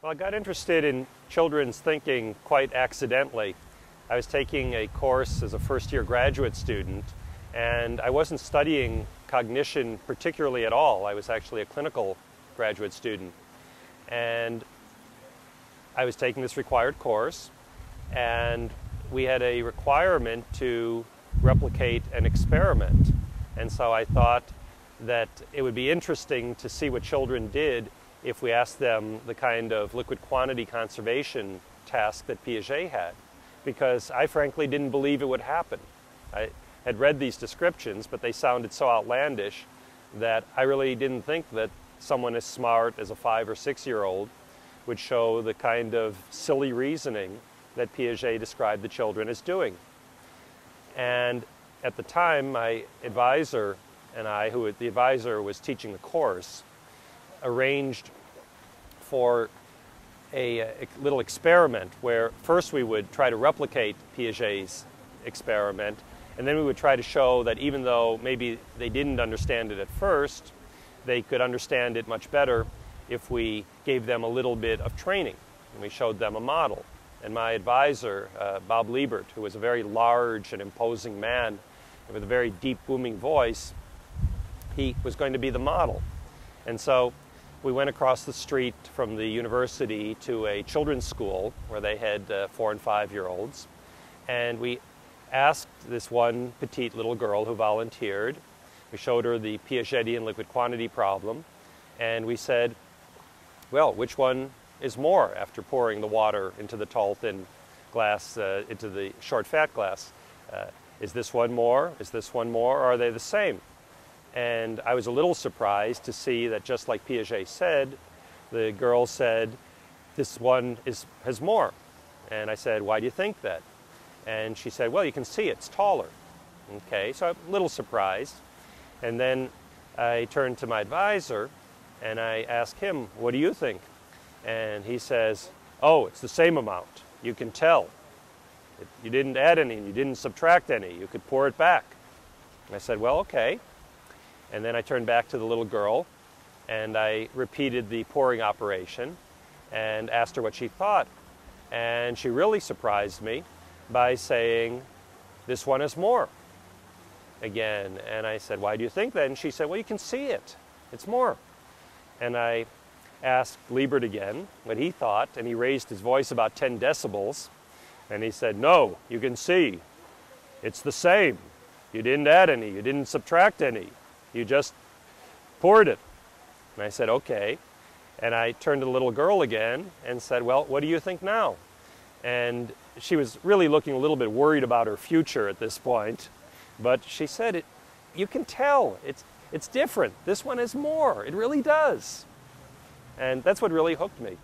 Well, I got interested in children's thinking quite accidentally. I was taking a course as a first-year graduate student, and I wasn't studying cognition particularly at all. I was actually a clinical graduate student. And I was taking this required course, and we had a requirement to replicate an experiment. And so I thought that it would be interesting to see what children did if we asked them the kind of liquid quantity conservation task that Piaget had, because I frankly didn't believe it would happen. I had read these descriptions, but they sounded so outlandish that I really didn't think that someone as smart as a 5- or 6-year-old would show the kind of silly reasoning that Piaget described the children as doing. And at the time, my advisor and I, the advisor was teaching the course, arranged for a little experiment where first we would try to replicate Piaget's experiment, and then we would try to show that even though maybe they didn't understand it at first, they could understand it much better if we gave them a little bit of training and we showed them a model. And my advisor, Bob Liebert, who was a very large and imposing man with a very deep booming voice, he was going to be the model. And so we went across the street from the university to a children's school where they had 4- and 5-year-olds, and we asked this one petite little girl who volunteered. We showed her the Piagetian liquid quantity problem, and we said, well, which one is more after pouring the water into the tall thin glass, into the short fat glass? Is this one more? Is this one more? Or are they the same? And I was a little surprised to see that, just like Piaget said, the girl said, this one has more. And I said, why do you think that? And she said, well, you can see it's taller. Okay, so I'm a little surprised. And then I turned to my advisor and I asked him, what do you think? And he says, oh, it's the same amount. You can tell. You didn't add any, you didn't subtract any. You could pour it back. And I said, well, okay. And then I turned back to the little girl and I repeated the pouring operation and asked her what she thought. And she really surprised me by saying, this one is more again. And I said, why do you think that? And she said, well, you can see it. It's more. And I asked Liebert again what he thought, and he raised his voice about 10 decibels. And he said, no, you can see. It's the same. You didn't add any. You didn't subtract any. You just poured it. And I said, okay. And I turned to the little girl again and said, well, what do you think now? And she was really looking a little bit worried about her future at this point. But she said, you can tell. It's different. This one is more. It really does. And that's what really hooked me.